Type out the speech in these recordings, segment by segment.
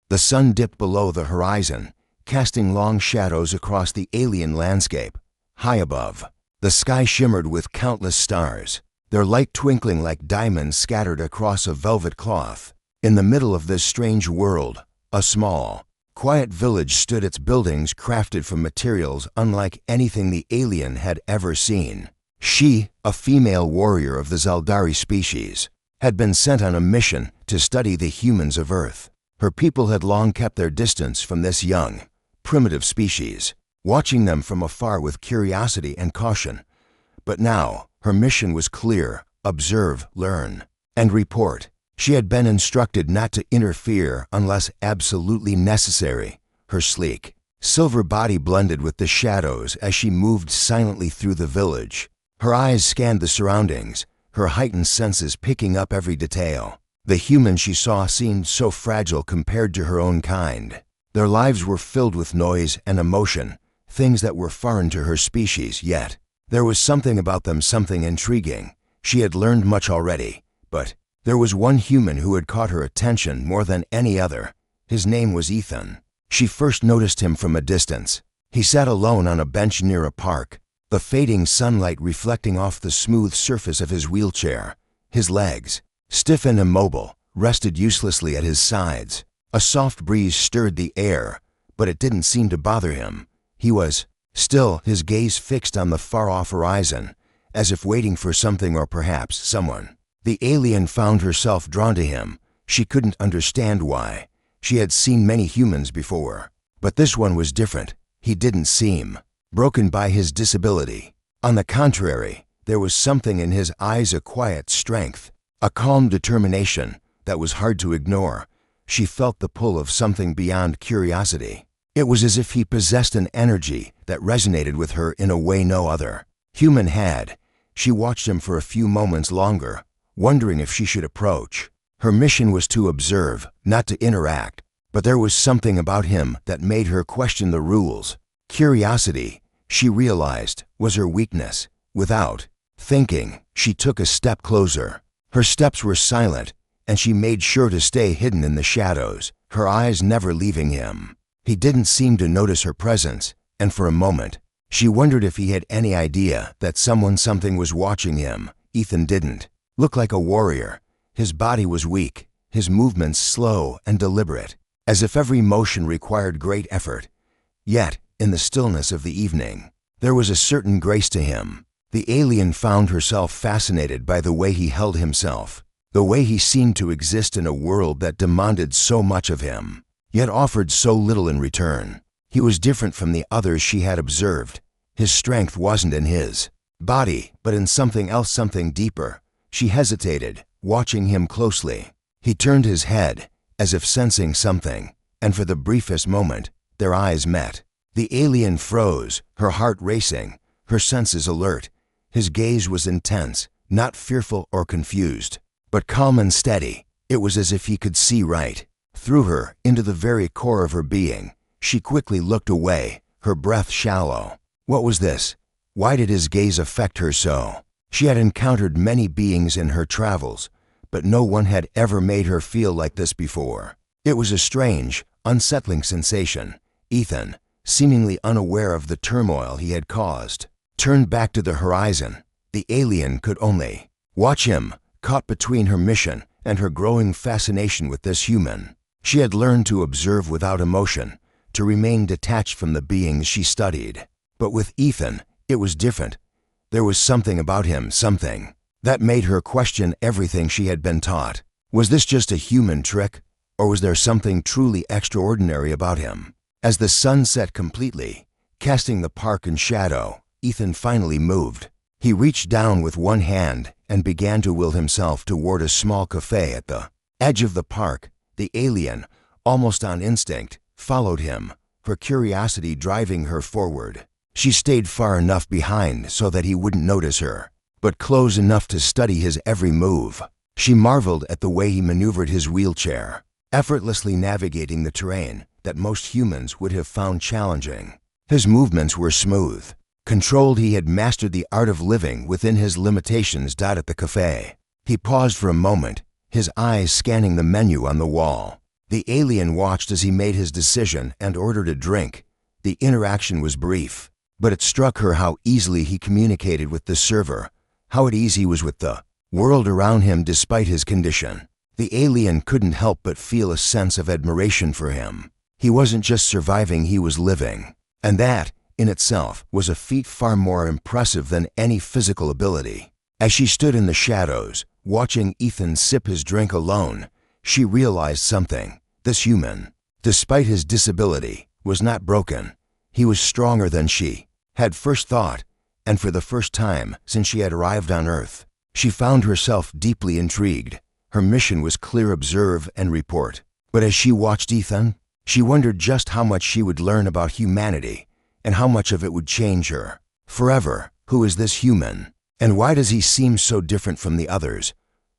The sun dipped below the horizon, casting long shadows across the alien landscape. High above, the sky shimmered with countless stars, their light twinkling like diamonds scattered across a velvet cloth. In the middle of this strange world, a small, quiet village stood, its buildings crafted from materials unlike anything the alien had ever seen. She, a female warrior of the Zaldari species, had been sent on a mission to study the humans of Earth. Her people had long kept their distance from this young, primitive species, watching them from afar with curiosity and caution. But now, her mission was clear: observe, learn, and report. She had been instructed not to interfere unless absolutely necessary. Her sleek, silver body blended with the shadows as she moved silently through the village. Her eyes scanned the surroundings, her heightened senses picking up every detail. The humans she saw seemed so fragile compared to her own kind. Their lives were filled with noise and emotion, things that were foreign to her species, yet there was something about them, something intriguing. She had learned much already, but there was one human who had caught her attention more than any other. His name was Ethan. She first noticed him from a distance. He sat alone on a bench near a park, the fading sunlight reflecting off the smooth surface of his wheelchair. His legs, stiff and immobile, rested uselessly at his sides. A soft breeze stirred the air, but it didn't seem to bother him. He was still, his gaze fixed on the far-off horizon, as if waiting for something or perhaps someone. The alien found herself drawn to him. She couldn't understand why. She had seen many humans before, but this one was different. He didn't seem broken by his disability. On the contrary, there was something in his eyes, a quiet strength, a calm determination that was hard to ignore. She felt the pull of something beyond curiosity. It was as if he possessed an energy that resonated with her in a way no other human had. She watched him for a few moments longer, wondering if she should approach. Her mission was to observe, not to interact, but there was something about him that made her question the rules. Curiosity, she realized, was her weakness. Without thinking, she took a step closer. Her steps were silent, and she made sure to stay hidden in the shadows, her eyes never leaving him. He didn't seem to notice her presence, and for a moment, she wondered if he had any idea that something was watching him. Ethan didn't look like a warrior. His body was weak, his movements slow and deliberate, as if every motion required great effort. Yet, in the stillness of the evening, there was a certain grace to him. The alien found herself fascinated by the way he held himself, the way he seemed to exist in a world that demanded so much of him, yet offered so little in return. He was different from the others she had observed. His strength wasn't in his body, but in something else, something deeper. She hesitated, watching him closely. He turned his head, as if sensing something, and for the briefest moment, their eyes met. The alien froze, her heart racing, her senses alert. His gaze was intense, not fearful or confused, but calm and steady. It was as if he could see right through her, into the very core of her being. She quickly looked away, her breath shallow. What was this? Why did his gaze affect her so? She had encountered many beings in her travels, but no one had ever made her feel like this before. It was a strange, unsettling sensation. Ethan, seemingly unaware of the turmoil he had caused, turned back to the horizon. The alien could only watch him, caught between her mission and her growing fascination with this human. She had learned to observe without emotion, to remain detached from the beings she studied. But with Ethan, it was different. There was something about him, something that made her question everything she had been taught. Was this just a human trick, or was there something truly extraordinary about him? As the sun set completely, casting the park in shadow, Ethan finally moved. He reached down with one hand and began to will himself toward a small cafe at the edge of the park. The alien, almost on instinct, followed him, her curiosity driving her forward. She stayed far enough behind so that he wouldn't notice her, but close enough to study his every move. She marveled at the way he maneuvered his wheelchair, effortlessly navigating the terrain that most humans would have found challenging. His movements were smooth, controlled. He had mastered the art of living within his limitations. At the cafe, he paused for a moment, his eyes scanning the menu on the wall. The alien watched as he made his decision and ordered a drink. The interaction was brief, but it struck her how easily he communicated with the server, how at ease he was with the world around him despite his condition. The alien couldn't help but feel a sense of admiration for him. He wasn't just surviving, he was living. And that, in itself, was a feat far more impressive than any physical ability. As she stood in the shadows, watching Ethan sip his drink alone, she realized something. This human, despite his disability, was not broken. He was stronger than she had first thought, and for the first time since she had arrived on Earth, she found herself deeply intrigued. Her mission was clear: observe and report. But as she watched Ethan, she wondered just how much she would learn about humanity, and how much of it would change her forever. Who is this human? And why does he seem so different from the others?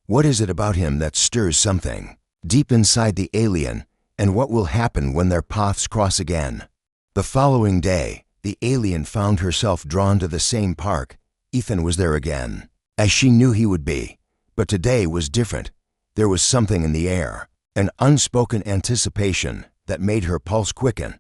What is it about him that stirs something deep inside the alien, and what will happen when their paths cross again? The following day, the alien found herself drawn to the same park. Ethan was there again, as she knew he would be. But today was different. There was something in the air, an unspoken anticipation that made her pulse quicken.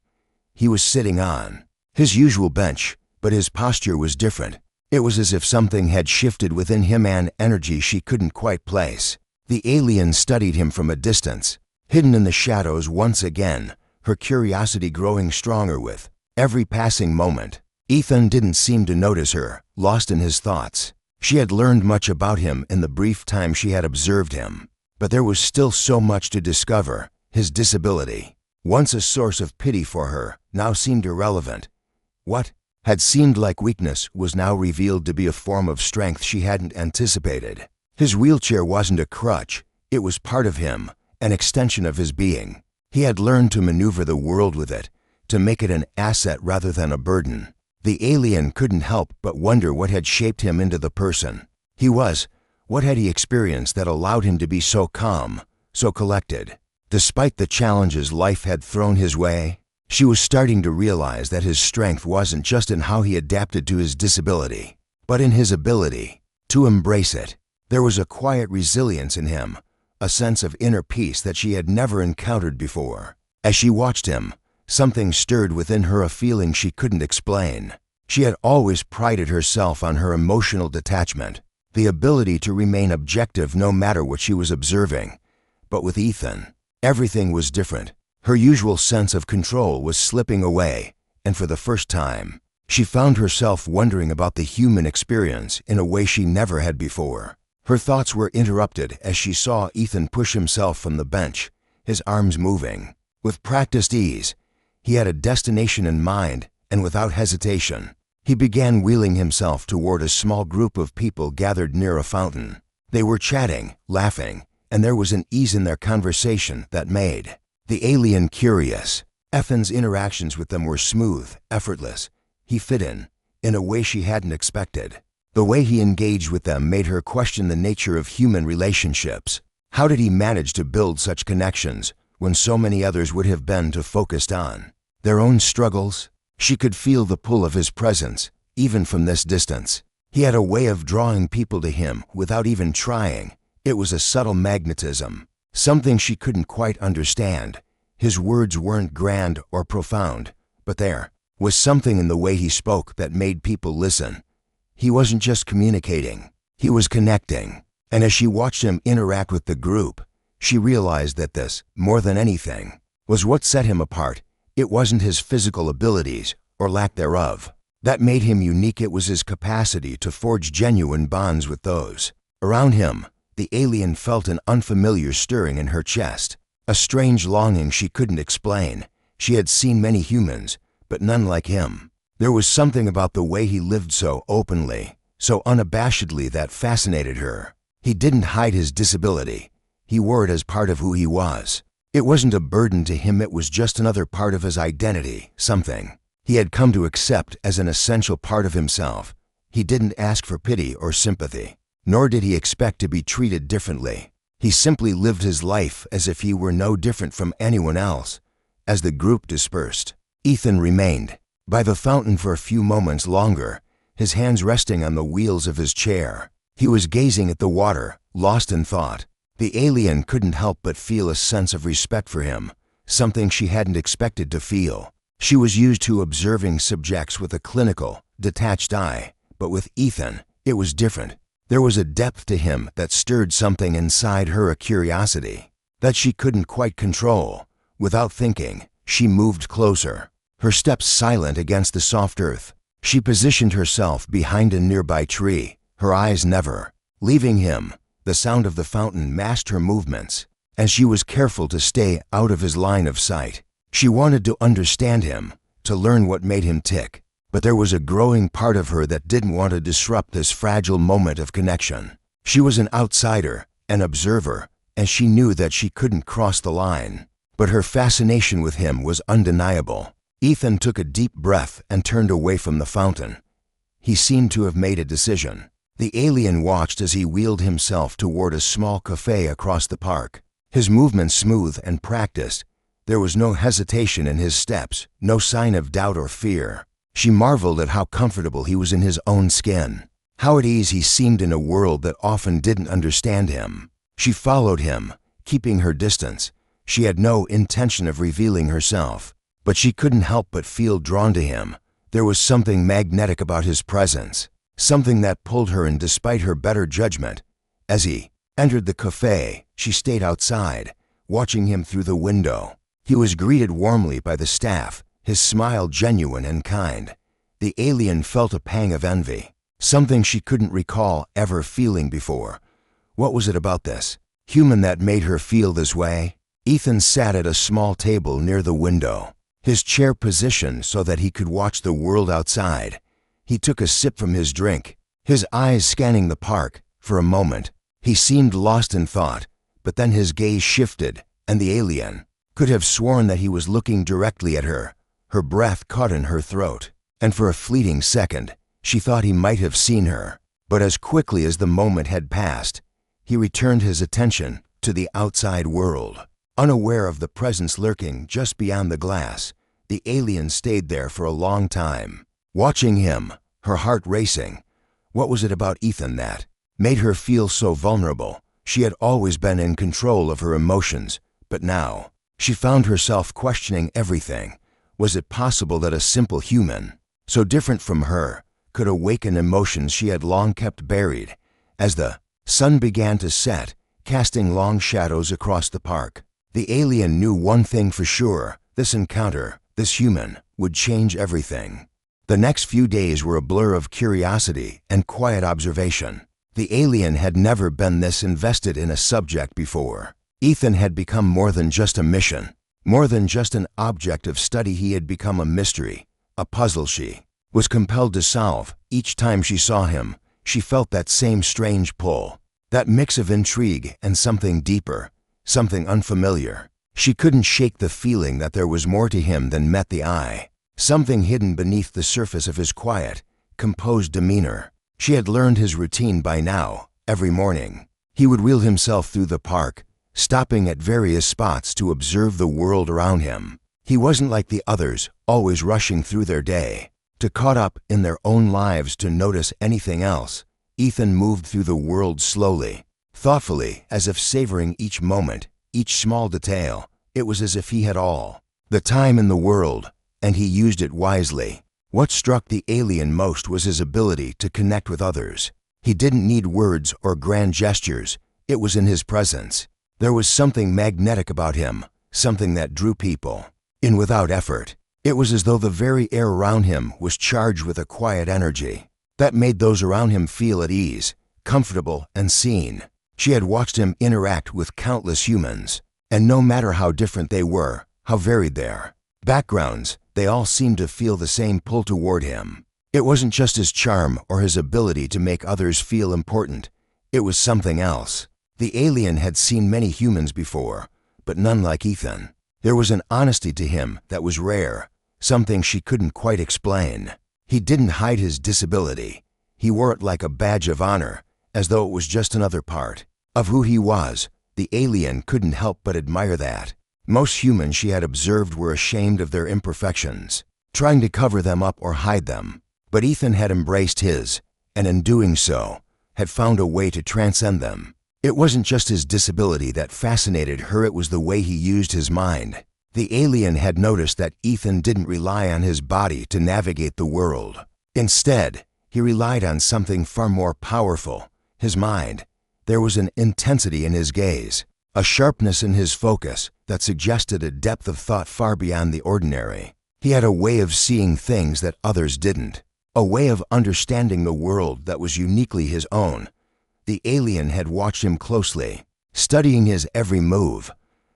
He was sitting on his usual bench, but his posture was different. It was as if something had shifted within him, an energy she couldn't quite place. The alien studied him from a distance, hidden in the shadows once again, her curiosity growing stronger with every passing moment. Ethan didn't seem to notice her, lost in his thoughts. She had learned much about him in the brief time she had observed him, but there was still so much to discover. His disability, once a source of pity for her, now seemed irrelevant. What had seemed like weakness was now revealed to be a form of strength she hadn't anticipated. His wheelchair wasn't a crutch, it was part of him, an extension of his being. He had learned to maneuver the world with it, to make it an asset rather than a burden. The alien couldn't help but wonder what had shaped him into the person he was. What had he experienced that allowed him to be so calm, so collected? Despite the challenges life had thrown his way, she was starting to realize that his strength wasn't just in how he adapted to his disability, but in his ability to embrace it. There was a quiet resilience in him, a sense of inner peace that she had never encountered before. As she watched him, something stirred within her, a feeling she couldn't explain. She had always prided herself on her emotional detachment, the ability to remain objective no matter what she was observing. But with Ethan, everything was different. Her usual sense of control was slipping away, and for the first time, she found herself wondering about the human experience in a way she never had before. Her thoughts were interrupted as she saw Ethan push himself from the bench, his arms moving. With practiced ease, he had a destination in mind, and without hesitation, he began wheeling himself toward a small group of people gathered near a fountain. They were chatting, laughing, and there was an ease in their conversation that made the alien curious. Ethan's interactions with them were smooth, effortless. He fit in a way she hadn't expected. The way he engaged with them made her question the nature of human relationships. How did he manage to build such connections when so many others would have been too focused on their own struggles? She could feel the pull of his presence, even from this distance. He had a way of drawing people to him without even trying. It was a subtle magnetism, something she couldn't quite understand. His words weren't grand or profound, but there was something in the way he spoke that made people listen. He wasn't just communicating, he was connecting. And as she watched him interact with the group, she realized that this, more than anything, was what set him apart. It wasn't his physical abilities, or lack thereof, that made him unique. It was his capacity to forge genuine bonds with those around him. The alien felt an unfamiliar stirring in her chest, a strange longing she couldn't explain. She had seen many humans, but none like him. There was something about the way he lived so openly, so unabashedly, that fascinated her. He didn't hide his disability. He wore it as part of who he was. It wasn't a burden to him, it was just another part of his identity, something he had come to accept as an essential part of himself. He didn't ask for pity or sympathy, nor did he expect to be treated differently. He simply lived his life as if he were no different from anyone else. As the group dispersed, Ethan remained by the fountain for a few moments longer, his hands resting on the wheels of his chair. He was gazing at the water, lost in thought. The alien couldn't help but feel a sense of respect for him, something she hadn't expected to feel. She was used to observing subjects with a clinical, detached eye, but with Ethan, it was different. There was a depth to him that stirred something inside her, a curiosity that she couldn't quite control. Without thinking, she moved closer, her steps silent against the soft earth. She positioned herself behind a nearby tree, her eyes never leaving him. The sound of the fountain masked her movements, and she was careful to stay out of his line of sight. She wanted to understand him, to learn what made him tick, but there was a growing part of her that didn't want to disrupt this fragile moment of connection. She was an outsider, an observer, and she knew that she couldn't cross the line. But her fascination with him was undeniable. Ethan took a deep breath and turned away from the fountain. He seemed to have made a decision. The alien watched as he wheeled himself toward a small cafe across the park. His movements smooth and practiced. There was no hesitation in his steps, no sign of doubt or fear. She marveled at how comfortable he was in his own skin, how at ease he seemed in a world that often didn't understand him. She followed him, keeping her distance. She had no intention of revealing herself, but she couldn't help but feel drawn to him. There was something magnetic about his presence, something that pulled her in despite her better judgment. As he entered the cafe, she stayed outside, watching him through the window. He was greeted warmly by the staff, his smile genuine and kind. The alien felt a pang of envy, something she couldn't recall ever feeling before. What was it about this human that made her feel this way? Ethan sat at a small table near the window, his chair positioned so that he could watch the world outside. He took a sip from his drink, his eyes scanning the park. For a moment, he seemed lost in thought, but then his gaze shifted, and the alien could have sworn that he was looking directly at her. Her breath caught in her throat, and for a fleeting second, she thought he might have seen her. But as quickly as the moment had passed, he returned his attention to the outside world. Unaware of the presence lurking just beyond the glass, the alien stayed there for a long time, watching him, her heart racing. What was it about Ethan that made her feel so vulnerable? She had always been in control of her emotions, but now she found herself questioning everything. Was it possible that a simple human, so different from her, could awaken emotions she had long kept buried? As the sun began to set, casting long shadows across the park, the alien knew one thing for sure: this encounter, this human, would change everything. The next few days were a blur of curiosity and quiet observation. The alien had never been this invested in a subject before. Ethan had become more than just a mission, more than just an object of study. He had become a mystery, a puzzle she was compelled to solve. Each time she saw him, she felt that same strange pull, that mix of intrigue and something deeper, something unfamiliar. She couldn't shake the feeling that there was more to him than met the eye, something hidden beneath the surface of his quiet, composed demeanor. She had learned his routine by now. Every morning, he would wheel himself through the park, stopping at various spots to observe the world around him. He wasn't like the others, always rushing through their day, too caught up in their own lives to notice anything else. Ethan moved through the world slowly, thoughtfully, as if savoring each moment, each small detail. It was as if he had all the time in the world, and he used it wisely. What struck the alien most was his ability to connect with others. He didn't need words or grand gestures. It was in his presence. There was something magnetic about him, something that drew people in without effort. It was as though the very air around him was charged with a quiet energy that made those around him feel at ease, comfortable, and seen. She had watched him interact with countless humans, and no matter how different they were, how varied their backgrounds, they all seemed to feel the same pull toward him. It wasn't just his charm or his ability to make others feel important. It was something else. The alien had seen many humans before, but none like Ethan. There was an honesty to him that was rare, something she couldn't quite explain. He didn't hide his disability. He wore it like a badge of honor, as though it was just another part of who he was. The alien couldn't help but admire that. Most humans she had observed were ashamed of their imperfections, trying to cover them up or hide them. But Ethan had embraced his, and in doing so, had found a way to transcend them. It wasn't just his disability that fascinated her, it was the way he used his mind. The alien had noticed that Ethan didn't rely on his body to navigate the world. Instead, he relied on something far more powerful, his mind. There was an intensity in his gaze, a sharpness in his focus that suggested a depth of thought far beyond the ordinary. He had a way of seeing things that others didn't, a way of understanding the world that was uniquely his own. The alien had watched him closely, studying his every move.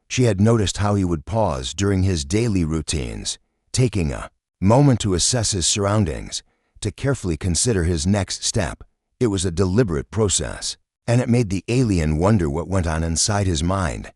She had noticed how he would pause during his daily routines, taking a moment to assess his surroundings, to carefully consider his next step. It was a deliberate process, and it made the alien wonder what went on inside his mind.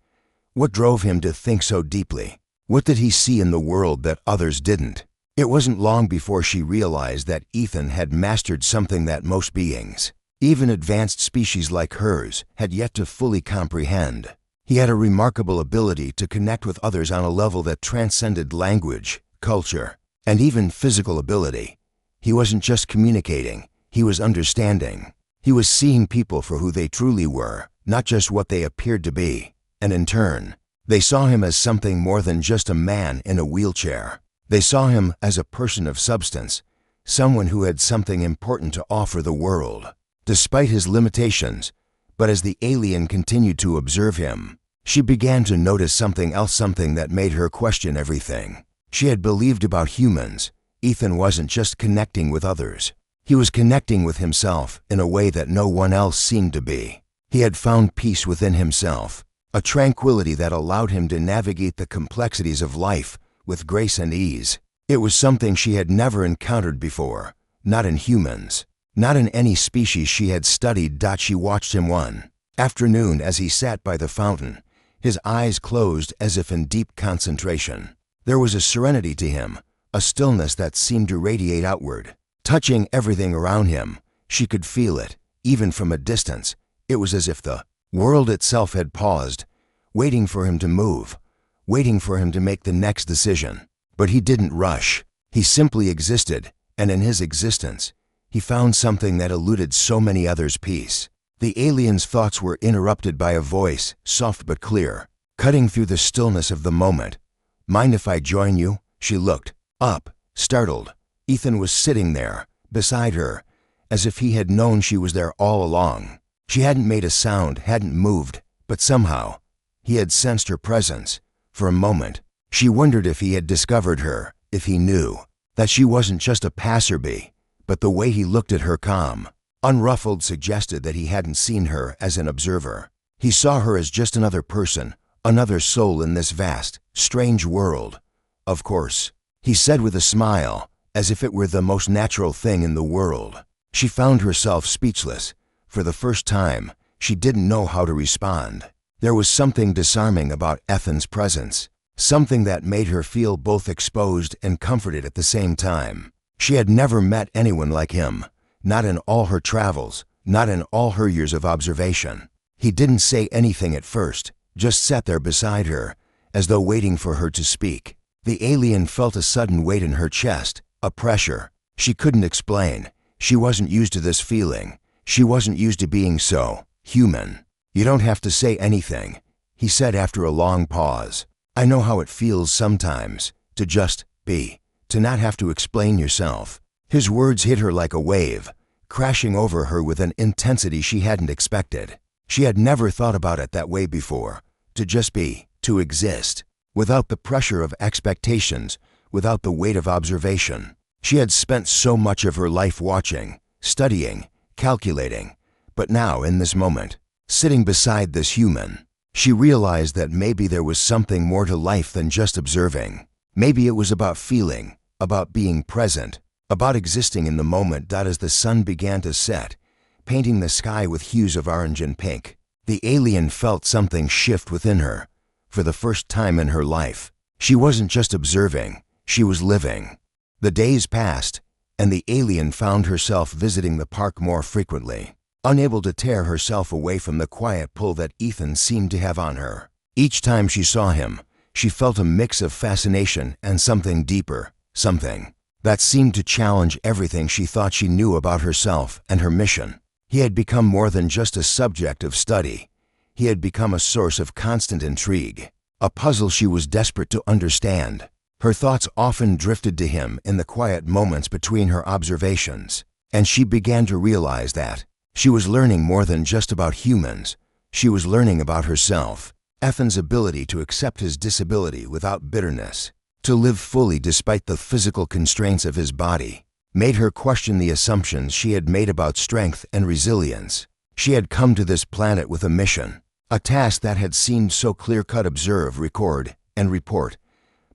What drove him to think so deeply? What did he see in the world that others didn't? It wasn't long before she realized that Ethan had mastered something that most beings, even advanced species like hers, had yet to fully comprehend. He had a remarkable ability to connect with others on a level that transcended language, culture, and even physical ability. He wasn't just communicating, he was understanding. He was seeing people for who they truly were, not just what they appeared to be. And in turn, they saw him as something more than just a man in a wheelchair. They saw him as a person of substance, someone who had something important to offer the world. Despite his limitations, but as the alien continued to observe him, she began to notice something else, something that made her question everything she had believed about humans. Ethan wasn't just connecting with others. He was connecting with himself in a way that no one else seemed to be. He had found peace within himself, a tranquility that allowed him to navigate the complexities of life with grace and ease. It was something she had never encountered before, not in humans, not in any species she had studied. She watched him one afternoon as he sat by the fountain, his eyes closed as if in deep concentration. There was a serenity to him, a stillness that seemed to radiate outward, touching everything around him. She could feel it, even from a distance. It was as if the world itself had paused, waiting for him to move, waiting for him to make the next decision. But he didn't rush. He simply existed, and in his existence, he found something that eluded so many others: peace. The alien's thoughts were interrupted by a voice, soft but clear, cutting through the stillness of the moment. "Mind if I join you?" She looked up, startled. Ethan was sitting there, beside her, as if he had known she was there all along. She hadn't made a sound, hadn't moved, but somehow, he had sensed her presence. For a moment, she wondered if he had discovered her, if he knew that she wasn't just a passerby. But the way he looked at her, calm, unruffled, suggested that he hadn't seen her as an observer. He saw her as just another person, another soul in this vast, strange world. "Of course," he said with a smile, as if it were the most natural thing in the world. She found herself speechless. For the first time, she didn't know how to respond. There was something disarming about Ethan's presence, something that made her feel both exposed and comforted at the same time. She had never met anyone like him, not in all her travels, not in all her years of observation. He didn't say anything at first, just sat there beside her, as though waiting for her to speak. The alien felt a sudden weight in her chest, a pressure. She couldn't explain. She wasn't used to this feeling. She wasn't used to being so human. "You don't have to say anything," he said after a long pause. "I know how it feels sometimes, to just be, to not have to explain yourself." His words hit her like a wave, crashing over her with an intensity she hadn't expected. She had never thought about it that way before. To just be, to exist, without the pressure of expectations, without the weight of observation. She had spent so much of her life watching, studying, calculating, but now, in this moment, sitting beside this human, she realized that maybe there was something more to life than just observing. Maybe it was about feeling, about being present, about existing in the moment. As the sun began to set, painting the sky with hues of orange and pink, the alien felt something shift within her. For the first time in her life, she wasn't just observing, she was living. The days passed, and the alien found herself visiting the park more frequently, unable to tear herself away from the quiet pull that Ethan seemed to have on her. Each time she saw him, she felt a mix of fascination and something deeper, something that seemed to challenge everything she thought she knew about herself and her mission. He had become more than just a subject of study. He had become a source of constant intrigue, a puzzle she was desperate to understand. Her thoughts often drifted to him in the quiet moments between her observations, and she began to realize that she was learning more than just about humans. She was learning about herself. Ethan's ability to accept his disability without bitterness, to live fully despite the physical constraints of his body, made her question the assumptions she had made about strength and resilience. She had come to this planet with a mission, a task that had seemed so clear-cut: observe, record, and report.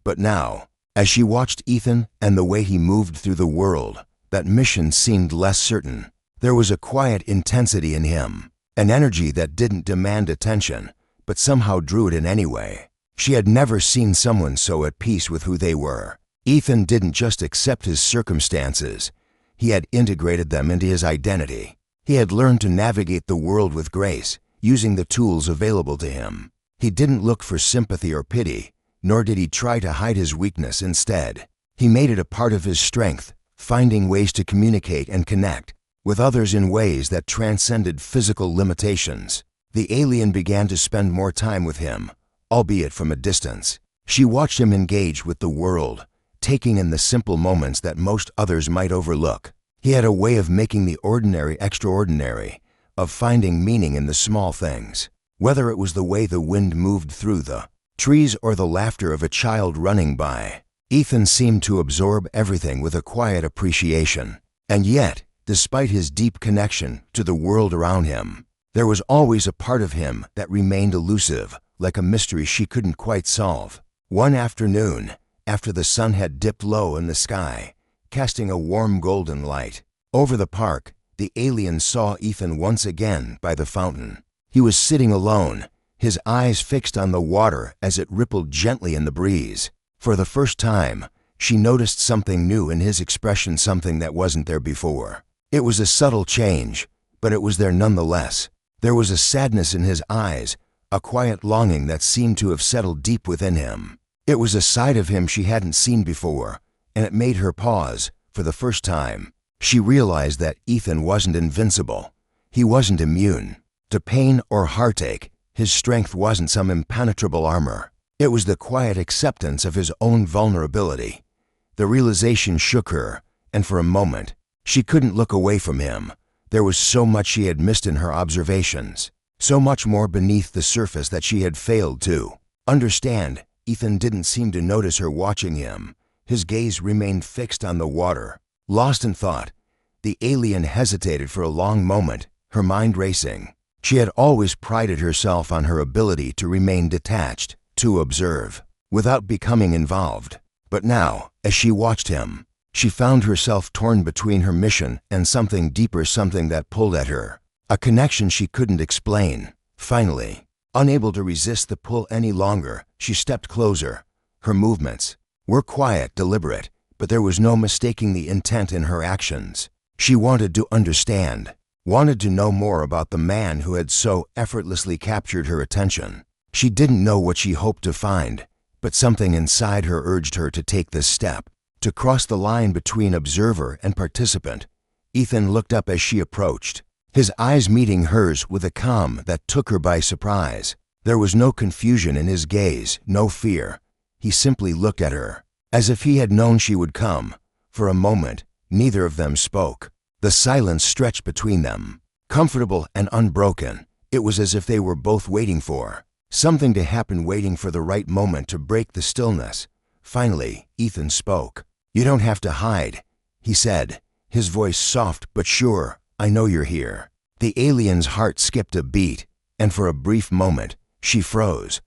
But now, as she watched Ethan and the way he moved through the world, that mission seemed less certain. There was a quiet intensity in him, an energy that didn't demand attention, but somehow drew it in anyway. She had never seen someone so at peace with who they were. Ethan didn't just accept his circumstances, he had integrated them into his identity. He had learned to navigate the world with grace, using the tools available to him. He didn't look for sympathy or pity, nor did he try to hide his weakness. Instead, he made it a part of his strength, finding ways to communicate and connect with others in ways that transcended physical limitations. The alien began to spend more time with him, albeit from a distance. She watched him engage with the world, taking in the simple moments that most others might overlook. He had a way of making the ordinary extraordinary, of finding meaning in the small things. Whether it was the way the wind moved through the trees or the laughter of a child running by, Ethan seemed to absorb everything with a quiet appreciation. And yet, despite his deep connection to the world around him, there was always a part of him that remained elusive, like a mystery she couldn't quite solve. One afternoon, after the sun had dipped low in the sky, casting a warm golden light over the park, the alien saw Ethan once again by the fountain. He was sitting alone, his eyes fixed on the water as it rippled gently in the breeze. For the first time, she noticed something new in his expression, something that wasn't there before. It was a subtle change, but it was there nonetheless. There was a sadness in his eyes, a quiet longing that seemed to have settled deep within him. It was a side of him she hadn't seen before, and it made her pause. For the first time, she realized that Ethan wasn't invincible. He wasn't immune to pain or heartache. His strength wasn't some impenetrable armor. It was the quiet acceptance of his own vulnerability. The realization shook her, and for a moment, she couldn't look away from him. There was so much she had missed in her observations, so much more beneath the surface that she had failed to understand. Ethan didn't seem to notice her watching him. His gaze remained fixed on the water. Lost in thought, the alien hesitated for a long moment, her mind racing. She had always prided herself on her ability to remain detached, to observe, without becoming involved. But now, as she watched him, she found herself torn between her mission and something deeper, something that pulled at her, a connection she couldn't explain. Finally, unable to resist the pull any longer, she stepped closer. Her movements were quiet, deliberate, but there was no mistaking the intent in her actions. She wanted to understand, wanted to know more about the man who had so effortlessly captured her attention. She didn't know what she hoped to find, but something inside her urged her to take this step, to cross the line between observer and participant. Ethan looked up as she approached, his eyes meeting hers with a calm that took her by surprise. There was no confusion in his gaze, no fear. He simply looked at her, as if he had known she would come. For a moment, neither of them spoke. The silence stretched between them, comfortable and unbroken. It was as if they were both waiting for something to happen, waiting for the right moment to break the stillness. Finally, Ethan spoke. "You don't have to hide," he said, his voice soft but sure. "I know you're here." The alien's heart skipped a beat, and for a brief moment, she froze.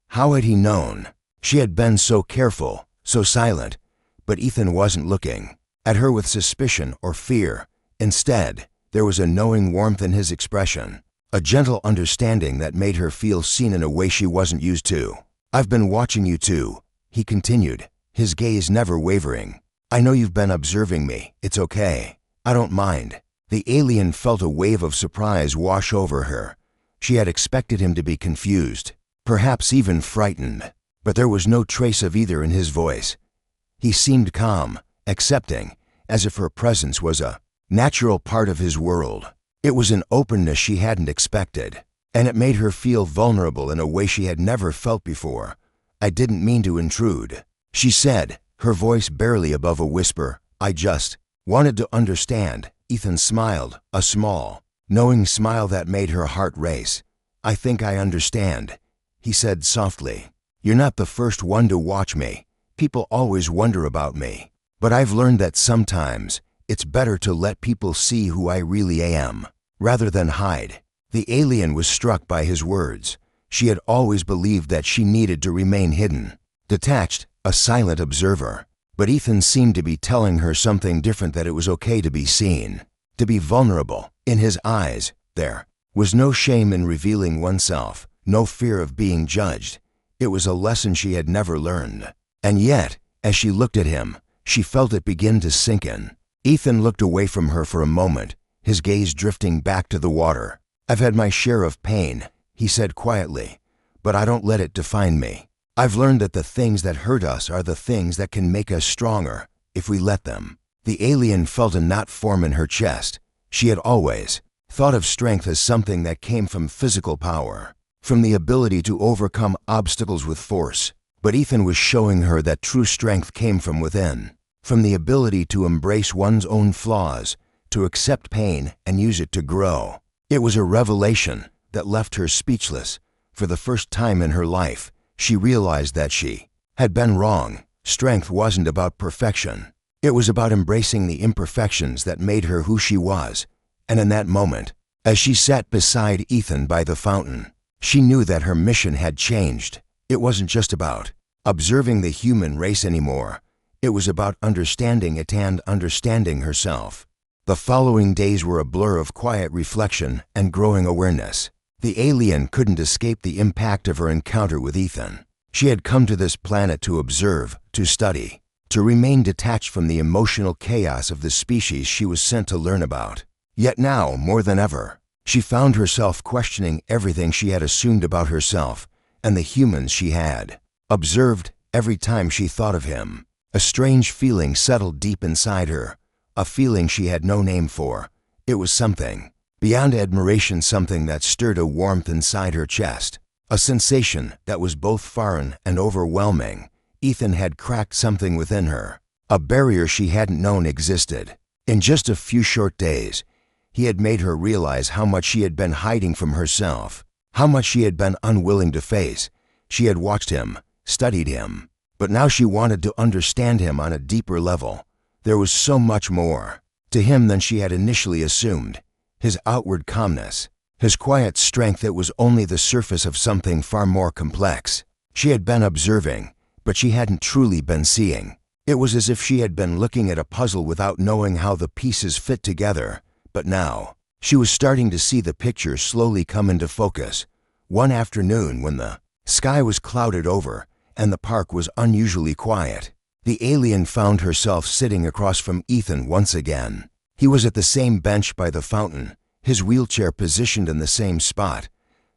How had he known? She had been so careful, so silent, but Ethan wasn't looking at her with suspicion or fear. Instead, there was a knowing warmth in his expression, a gentle understanding that made her feel seen in a way she wasn't used to. "I've been watching you too," he continued, his gaze never wavering. "I know you've been observing me. It's okay. I don't mind." The alien felt a wave of surprise wash over her. She had expected him to be confused, perhaps even frightened, but there was no trace of either in his voice. He seemed calm, accepting, as if her presence was a natural part of his world. It was an openness she hadn't expected. and it made her feel vulnerable in a way she had never felt before. "I didn't mean to intrude," she said, her voice barely above a whisper. "I just wanted to understand." Ethan smiled, a small, knowing smile that made her heart race. "I think I understand," he said softly. "You're not the first one to watch me. People always wonder about me. But I've learned that sometimes it's better to let people see who I really am, rather than hide." The alien was struck by his words. She had always believed that she needed to remain hidden, detached, a silent observer. But Ethan seemed to be telling her something different, that it was okay to be seen, to be vulnerable. In his eyes, there was no shame in revealing oneself, no fear of being judged. It was a lesson she had never learned. And yet, as she looked at him, she felt it begin to sink in. Ethan looked away from her for a moment, his gaze drifting back to the water. "I've had my share of pain," he said quietly, "but I don't let it define me. I've learned that the things that hurt us are the things that can make us stronger, if we let them." The alien felt a knot form in her chest. She had always thought of strength as something that came from physical power, from the ability to overcome obstacles with force. But Ethan was showing her that true strength came from within, from the ability to embrace one's own flaws, to accept pain and use it to grow. It was a revelation that left her speechless. For the first time in her life, she realized that she had been wrong. Strength wasn't about perfection. It was about embracing the imperfections that made her who she was. And in that moment, as she sat beside Ethan by the fountain, she knew that her mission had changed. It wasn't just about observing the human race anymore. It was about understanding it and understanding herself. The following days were a blur of quiet reflection and growing awareness. The alien couldn't escape the impact of her encounter with Ethan. She had come to this planet to observe, to study, to remain detached from the emotional chaos of the species she was sent to learn about. Yet now, more than ever, she found herself questioning everything she had assumed about herself and the humans she had observed. Every time she thought of him, a strange feeling settled deep inside her, a feeling she had no name for. It was something beyond admiration, something that stirred a warmth inside her chest, a sensation that was both foreign and overwhelming. Ethan had cracked something within her, a barrier she hadn't known existed. In just a few short days, he had made her realize how much she had been hiding from herself, how much she had been unwilling to face. She had watched him, studied him, but now she wanted to understand him on a deeper level. There was so much more to him than she had initially assumed. His outward calmness, his quiet strength, it was only the surface of something far more complex. She had been observing, but she hadn't truly been seeing. It was as if she had been looking at a puzzle without knowing how the pieces fit together. But now, she was starting to see the picture slowly come into focus. One afternoon, when the sky was clouded over and the park was unusually quiet, the alien found herself sitting across from Ethan once again. He was at the same bench by the fountain, his wheelchair positioned in the same spot.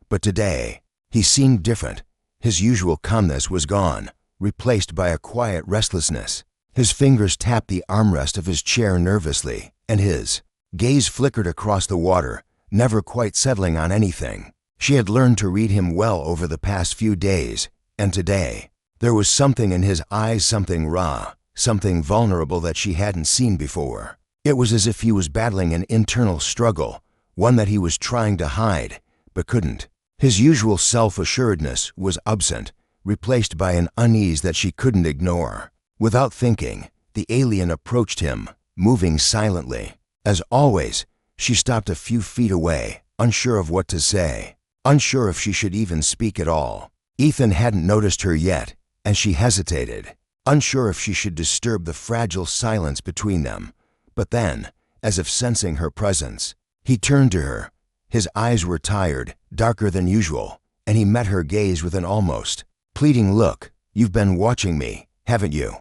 But today, he seemed different. His usual calmness was gone, replaced by a quiet restlessness. His fingers tapped the armrest of his chair nervously, and his gaze flickered across the water, never quite settling on anything. She had learned to read him well over the past few days, and today, there was something in his eyes, something raw, something vulnerable that she hadn't seen before. It was as if he was battling an internal struggle, one that he was trying to hide, but couldn't. His usual self-assuredness was absent, replaced by an unease that she couldn't ignore. Without thinking, the alien approached him, moving silently. As always, she stopped a few feet away, unsure of what to say, unsure if she should even speak at all. Ethan hadn't noticed her yet, and she hesitated, unsure if she should disturb the fragile silence between them. But then, as if sensing her presence, he turned to her. His eyes were tired, darker than usual, and he met her gaze with an almost pleading look. "You've been watching me, haven't you?"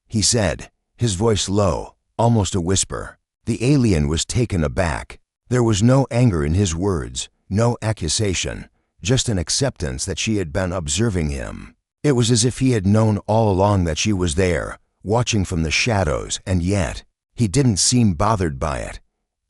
he said, his voice low, almost a whisper. The alien was taken aback. There was no anger in his words, no accusation, just an acceptance that she had been observing him. It was as if he had known all along that she was there, watching from the shadows, and yet he didn't seem bothered by it.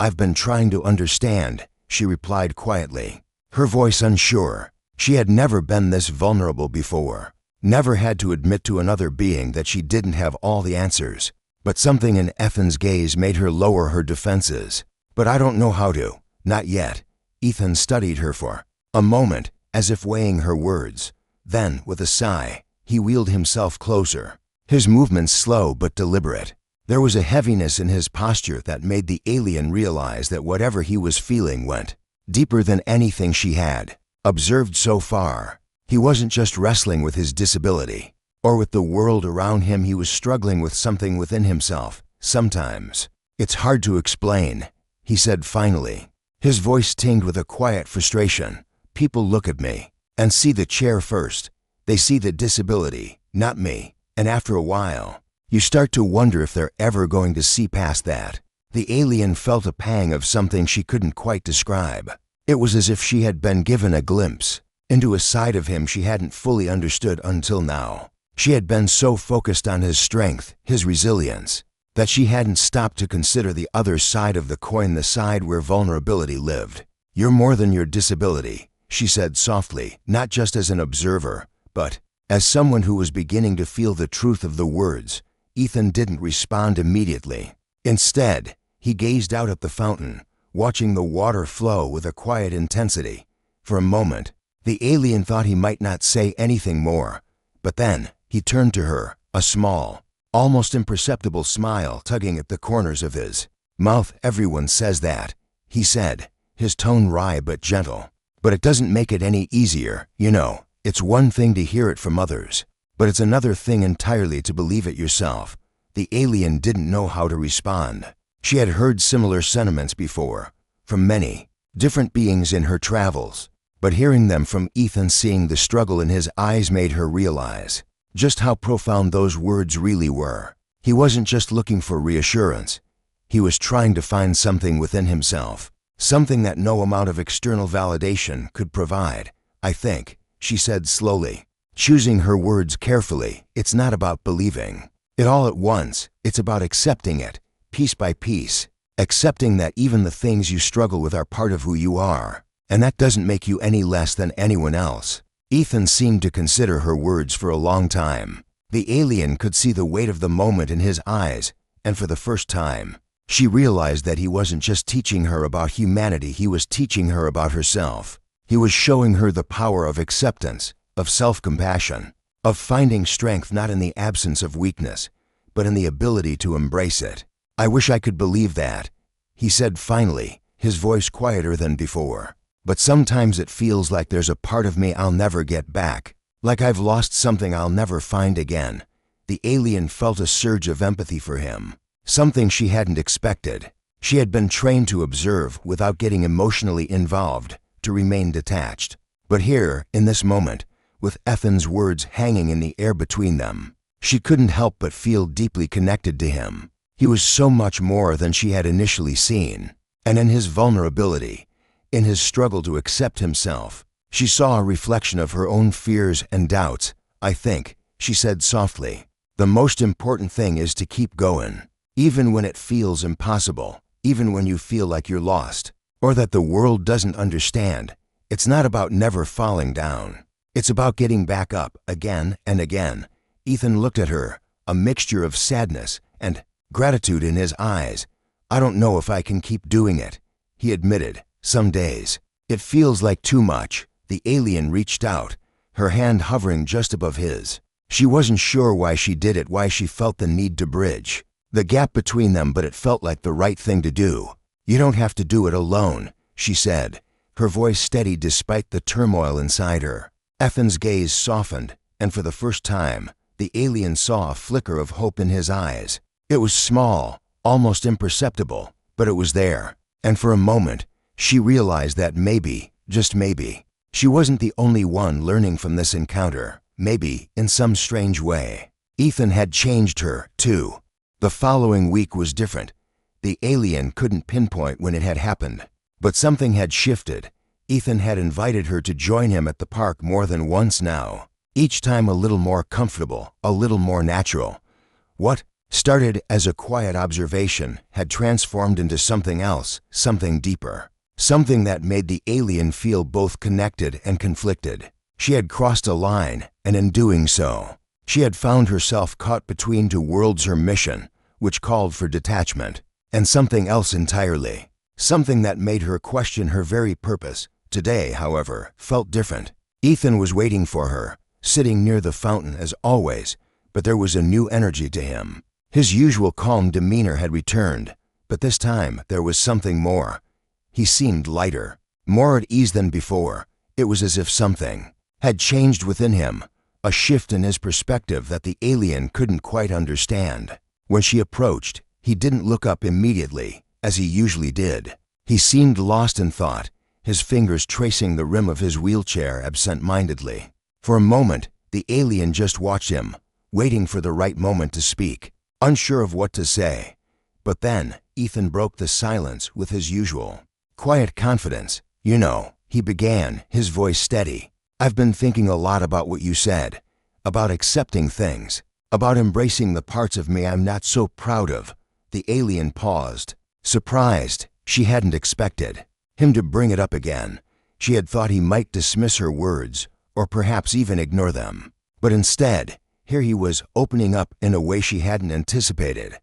"I've been trying to understand," she replied quietly. her voice unsure. She had never been this vulnerable before, never had to admit to another being that she didn't have all the answers. But something in Ethan's gaze made her lower her defenses. "But I don't know how to. Not yet." Ethan studied her for a moment, as if weighing her words. Then, with a sigh, he wheeled himself closer, his movements slow but deliberate. There was a heaviness in his posture that made the alien realize that whatever he was feeling went deeper than anything she had observed so far. He wasn't just wrestling with his disability or with the world around him. He was struggling with something within himself. "Sometimes it's hard to explain," he said finally, his voice tinged with a quiet frustration. "People look at me and see the chair first. They see the disability, not me. And after a while, you start to wonder if they're ever going to see past that." The alien felt a pang of something she couldn't quite describe. It was as if she had been given a glimpse into a side of him she hadn't fully understood until now. She had been so focused on his strength, his resilience, that she hadn't stopped to consider the other side of the coin, the side where vulnerability lived. "You're more than your disability," she said softly, not just as an observer, but as someone who was beginning to feel the truth of the words. Ethan didn't respond immediately. Instead, he gazed out at the fountain, watching the water flow with a quiet intensity. For a moment, the alien thought he might not say anything more, but then he turned to her, a small, almost imperceptible smile tugging at the corners of his mouth. "Everyone says that," he said, his tone wry but gentle. "But it doesn't make it any easier, you know. It's one thing to hear it from others, but it's another thing entirely to believe it yourself." The alien didn't know how to respond. She had heard similar sentiments before, from many different beings in her travels, but hearing them from Ethan, seeing the struggle in his eyes, made her realize just how profound those words really were. He wasn't just looking for reassurance. He was trying to find something within himself, something that no amount of external validation could provide. "I think," she said slowly, choosing her words carefully, "it's not about believing it all at once. It's about accepting it, piece by piece, accepting that even the things you struggle with are part of who you are, and that doesn't make you any less than anyone else." Ethan seemed to consider her words for a long time. The alien could see the weight of the moment in his eyes, and for the first time, she realized that he wasn't just teaching her about humanity, he was teaching her about herself. He was showing her the power of acceptance, of self-compassion, of finding strength not in the absence of weakness, but in the ability to embrace it. "I wish I could believe that," he said finally, his voice quieter than before. "But sometimes it feels like there's a part of me I'll never get back, like I've lost something I'll never find again." The alien felt a surge of empathy for him, something she hadn't expected. She had been trained to observe without getting emotionally involved, to remain detached. But here, in this moment, with Ethan's words hanging in the air between them, she couldn't help but feel deeply connected to him. He was so much more than she had initially seen, and in his vulnerability, in his struggle to accept himself, she saw a reflection of her own fears and doubts. "I think," she said softly, "the most important thing is to keep going, even when it feels impossible, even when you feel like you're lost, or that the world doesn't understand. It's not about never falling down. It's about getting back up again and again." Ethan looked at her, a mixture of sadness and gratitude in his eyes. "I don't know if I can keep doing it," he admitted. "Some days it feels like too much." The alien reached out, her hand hovering just above his. She wasn't sure why she did it, why she felt the need to bridge the gap between them, but it felt like the right thing to do. "You don't have to do it alone," she said, her voice steady despite the turmoil inside her. Ethan's gaze softened, and for the first time, the alien saw a flicker of hope in his eyes. It was small, almost imperceptible, but it was there, and for a moment, she realized that maybe, just maybe, she wasn't the only one learning from this encounter. Maybe, in some strange way, Ethan had changed her, too. The following week was different. The alien couldn't pinpoint when it had happened, but something had shifted. Ethan had invited her to join him at the park more than once now, each time a little more comfortable, a little more natural. What started as a quiet observation had transformed into something else, something deeper, something that made the alien feel both connected and conflicted. She had crossed a line, and in doing so, she had found herself caught between two worlds: her mission, which called for detachment, and something else entirely, something that made her question her very purpose. Today, however, felt different. Ethan was waiting for her, sitting near the fountain as always, but there was a new energy to him. His usual calm demeanor had returned, but this time there was something more. He seemed lighter, more at ease than before. It was as if something had changed within him, a shift in his perspective that the alien couldn't quite understand. When she approached, he didn't look up immediately, as he usually did. He seemed lost in thought, his fingers tracing the rim of his wheelchair absent-mindedly. For a moment, the alien just watched him, waiting for the right moment to speak, unsure of what to say. But then, Ethan broke the silence with his usual quiet confidence. "You know," he began, his voice steady, "I've been thinking a lot about what you said, about accepting things, about embracing the parts of me I'm not so proud of." The alien paused, surprised. She hadn't expected him to bring it up again. She had thought he might dismiss her words, or perhaps even ignore them. But instead, here he was, opening up in a way she hadn't anticipated.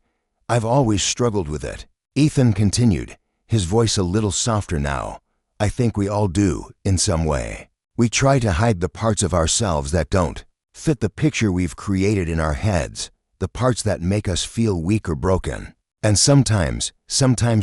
"I've always struggled with it," Ethan continued, his voice a little softer now. "I think we all do, in some way. We try to hide the parts of ourselves that don't fit the picture we've created in our heads, the parts that make us feel weak or broken. And sometimes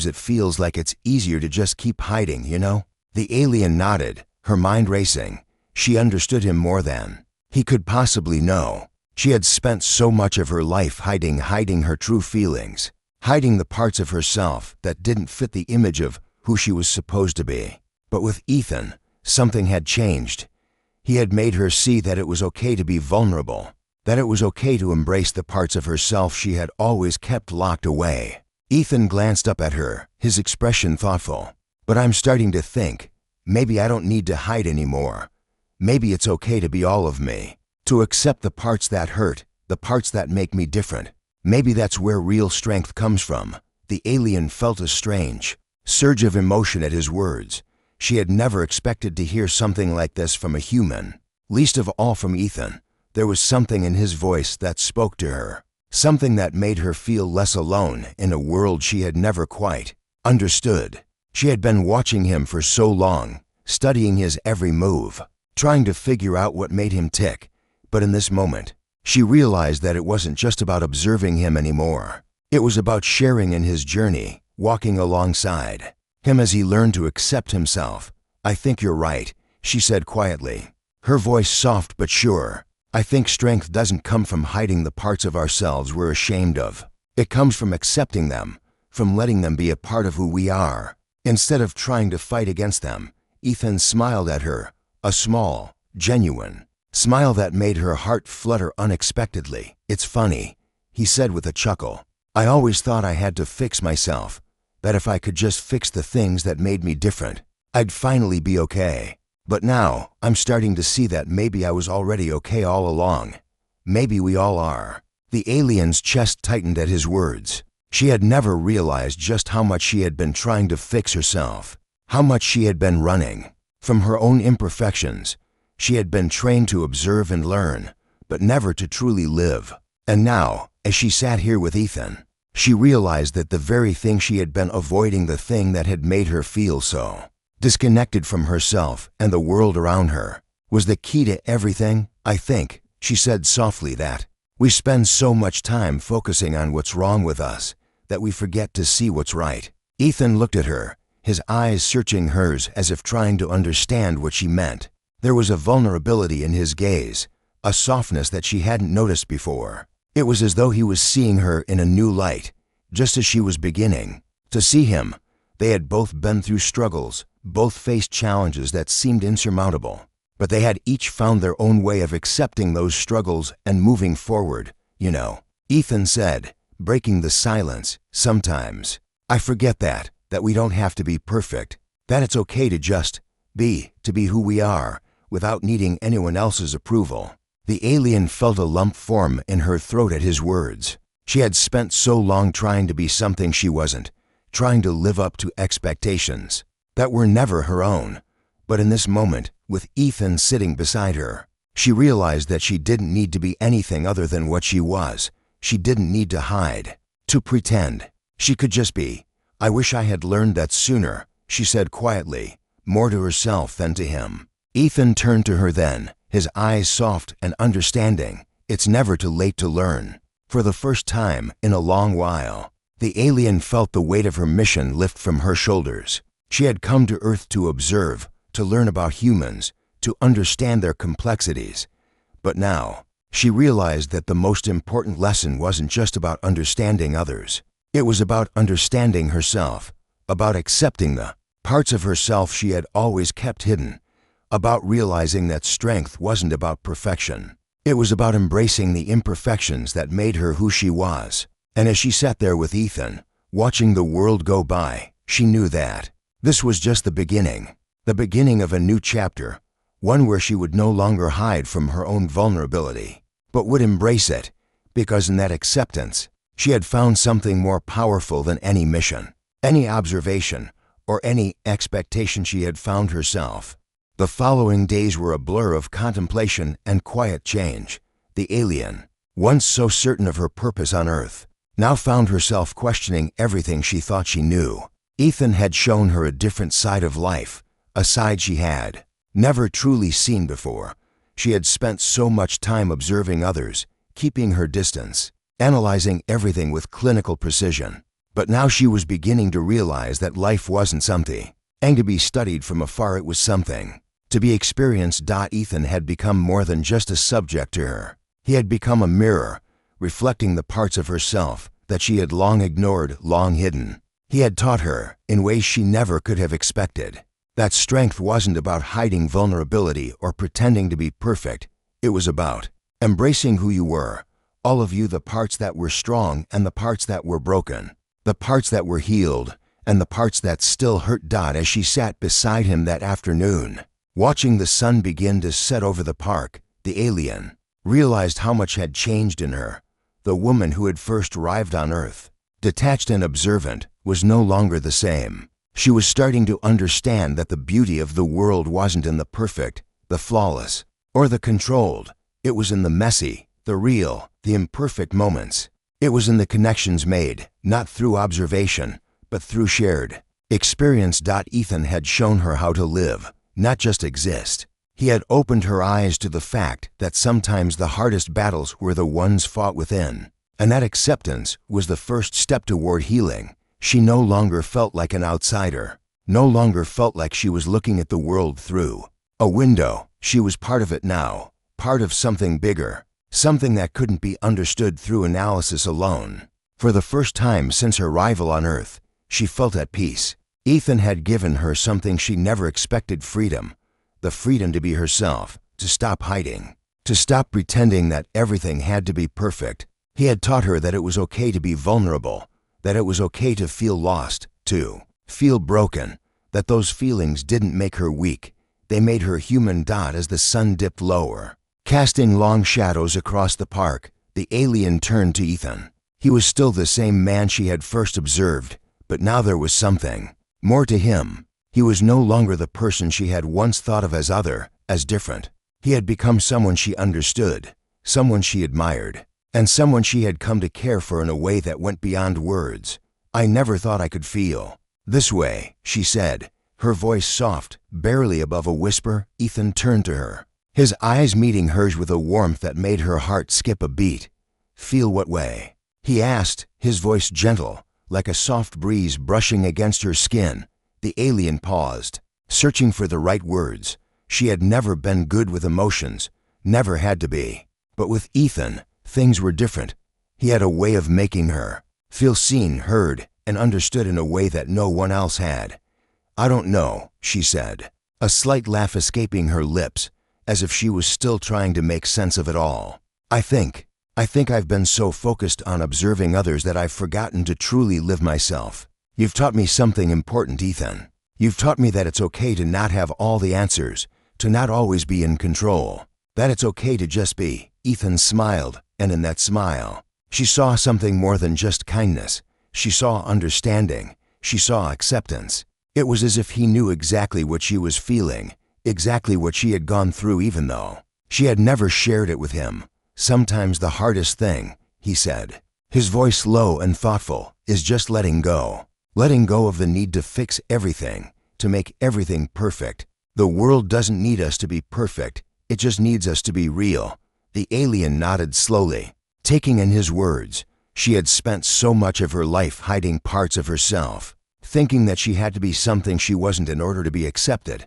it feels like it's easier to just keep hiding, you know?" The alien nodded, her mind racing. She understood him more than he could possibly know. She had spent so much of her life hiding her true feelings, hiding the parts of herself that didn't fit the image of who she was supposed to be. But with Ethan, something had changed. He had made her see that it was okay to be vulnerable, that it was okay to embrace the parts of herself she had always kept locked away. Ethan glanced up at her, his expression thoughtful. "But I'm starting to think, maybe I don't need to hide anymore. Maybe it's okay to be all of me, to accept the parts that hurt, the parts that make me different. Maybe that's where real strength comes from." The alien felt a strange surge of emotion at his words. She had never expected to hear something like this from a human, least of all from Ethan. There was something in his voice that spoke to her, something that made her feel less alone in a world she had never quite understood. She had been watching him for so long, studying his every move, trying to figure out what made him tick. But in this moment, she realized that it wasn't just about observing him anymore. It was about sharing in his journey, walking alongside him as he learned to accept himself. "I think you're right," she said quietly, her voice soft but sure. "I think strength doesn't come from hiding the parts of ourselves we're ashamed of. It comes from accepting them, from letting them be a part of who we are, instead of trying to fight against them." Ethan smiled at her, a small, genuine smile that made her heart flutter unexpectedly. "It's funny," he said with a chuckle. "I always thought I had to fix myself, that if I could just fix the things that made me different, I'd finally be okay. But now, I'm starting to see that maybe I was already okay all along. Maybe we all are." The alien's chest tightened at his words. She had never realized just how much she had been trying to fix herself, how much she had been running from her own imperfections. She had been trained to observe and learn, but never to truly live. And now, as she sat here with Ethan, she realized that the very thing she had been avoiding, the thing that had made her feel so disconnected from herself and the world around her, was the key to everything. "I think," she said softly, "that we spend so much time focusing on what's wrong with us that we forget to see what's right." Ethan looked at her, his eyes searching hers as if trying to understand what she meant. There was a vulnerability in his gaze, a softness that she hadn't noticed before. It was as though he was seeing her in a new light, just as she was beginning to see him. They had both been through struggles, both faced challenges that seemed insurmountable, but they had each found their own way of accepting those struggles and moving forward. "You know," Ethan said, breaking the silence, "sometimes I forget that we don't have to be perfect, that it's okay to just be who we are, without needing anyone else's approval." The alien felt a lump form in her throat at his words. She had spent so long trying to be something she wasn't, trying to live up to expectations. that were never her own. But in this moment, with Ethan sitting beside her, she realized that she didn't need to be anything other than what she was. She didn't need to hide, to pretend. She could just be. "I wish I had learned that sooner," she said quietly, more to herself than to him. Ethan turned to her then, his eyes soft and understanding. It's never too late to learn. For the first time in a long while, the alien felt the weight of her mission lift from her shoulders. She had come to Earth to observe, to learn about humans, to understand their complexities. But now, she realized that the most important lesson wasn't just about understanding others. It was about understanding herself, about accepting the parts of herself she had always kept hidden, about realizing that strength wasn't about perfection. It was about embracing the imperfections that made her who she was. And as she sat there with Ethan, watching the world go by, she knew that this was just the beginning of a new chapter, one where she would no longer hide from her own vulnerability, but would embrace it, because in that acceptance, she had found something more powerful than any mission, any observation, or any expectation she had found herself. The following days were a blur of contemplation and quiet change. The alien, once so certain of her purpose on Earth, now found herself questioning everything she thought she knew. Ethan had shown her a different side of life, a side she had never truly seen before. She had spent so much time observing others, keeping her distance, analyzing everything with clinical precision. But now she was beginning to realize that life wasn't something, and to be studied from afar it was something to be experienced. Ethan had become more than just a subject to her. He had become a mirror, reflecting the parts of herself that she had long ignored, long hidden. He had taught her, in ways she never could have expected, that strength wasn't about hiding vulnerability or pretending to be perfect. It was about embracing who you were, all of you, the parts that were strong and the parts that were broken, the parts that were healed and the parts that still hurt. As she sat beside him that afternoon, watching the sun begin to set over the park, the alien realized how much had changed in her. The woman who had first arrived on Earth, detached and observant, was no longer the same. She was starting to understand that the beauty of the world wasn't in the perfect, the flawless, or the controlled. It was in the messy, the real, the imperfect moments. It was in the connections made, not through observation, but through shared experience. Ethan had shown her how to live, not just exist. He had opened her eyes to the fact that sometimes the hardest battles were the ones fought within, and that acceptance was the first step toward healing. She no longer felt like an outsider, no longer felt like she was looking at the world through a window. She was part of it now, part of something bigger, something that couldn't be understood through analysis alone. For the first time since her arrival on Earth, she felt at peace. Ethan had given her something she never expected: freedom. The freedom to be herself, to stop hiding, to stop pretending that everything had to be perfect. He had taught her that it was okay to be vulnerable, that it was okay to feel lost, to feel broken, that those feelings didn't make her weak, they made her human. As the sun dipped lower, casting long shadows across the park, the alien turned to Ethan. He was still the same man she had first observed, but now there was something more to him. He was no longer the person she had once thought of as other, as different. He had become someone she understood, someone she admired, and someone she had come to care for in a way that went beyond words. "I never thought I could feel this way," she said, her voice soft, barely above a whisper. Ethan turned to her, his eyes meeting hers with a warmth that made her heart skip a beat. "Feel what way?" he asked, his voice gentle, like a soft breeze brushing against her skin. The alien paused, searching for the right words. She had never been good with emotions, never had to be. But with Ethan, things were different. He had a way of making her feel seen, heard, and understood in a way that no one else had. "I don't know," she said, a slight laugh escaping her lips, as if she was still trying to make sense of it all. I think I've been so focused on observing others that I've forgotten to truly live myself. You've taught me something important, Ethan. You've taught me that it's okay to not have all the answers, to not always be in control, that it's okay to just be." Ethan smiled, and in that smile, she saw something more than just kindness. She saw understanding. She saw acceptance. It was as if he knew exactly what she was feeling, exactly what she had gone through even though she had never shared it with him. Sometimes the hardest thing, he said, his voice low and thoughtful, is just letting go. Letting go of the need to fix everything, to make everything perfect. The world doesn't need us to be perfect, it just needs us to be real. The alien nodded slowly, taking in his words. She had spent so much of her life hiding parts of herself, thinking that she had to be something she wasn't in order to be accepted.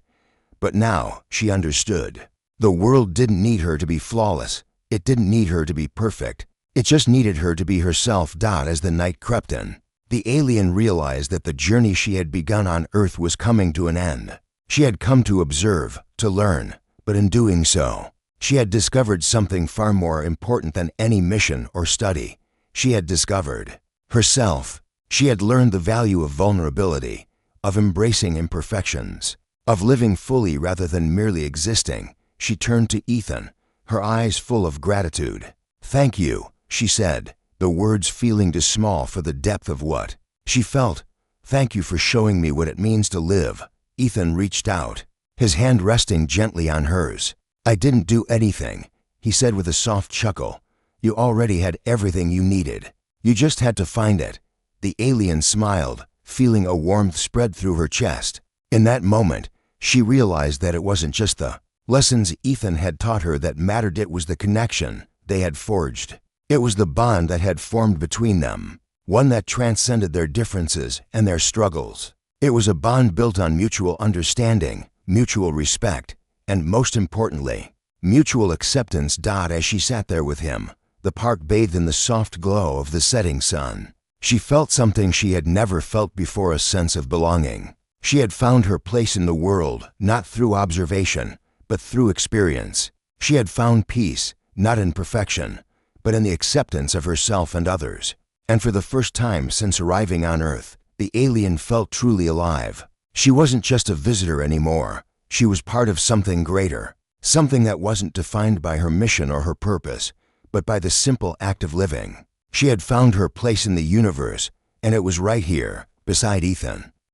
But now she understood. The world didn't need her to be flawless. It didn't need her to be perfect. It just needed her to be herself. As the night crept in, the alien realized that the journey she had begun on Earth was coming to an end. She had come to observe, to learn, but in doing so, she had discovered something far more important than any mission or study. She had discovered herself. She had learned the value of vulnerability, of embracing imperfections, of living fully rather than merely existing. She turned to Ethan, her eyes full of gratitude. "Thank you," she said, the words feeling too small for the depth of what she felt. "Thank you for showing me what it means to live." Ethan reached out, his hand resting gently on hers. "I didn't do anything," he said with a soft chuckle. "You already had everything you needed. You just had to find it." The alien smiled, feeling a warmth spread through her chest. In that moment, she realized that it wasn't just the lessons Ethan had taught her that mattered, it was the connection they had forged. It was the bond that had formed between them, one that transcended their differences and their struggles. It was a bond built on mutual understanding, mutual respect, and most importantly, mutual acceptance. As she sat there with him, the park bathed in the soft glow of the setting sun, she felt something she had never felt before, a sense of belonging. She had found her place in the world, not through observation, but through experience. She had found peace, not in perfection, but in the acceptance of herself and others. And for the first time since arriving on Earth, the alien felt truly alive. She wasn't just a visitor anymore. She was part of something greater, something that wasn't defined by her mission or her purpose, but by the simple act of living. She had found her place in the universe, and it was right here, beside Ethan.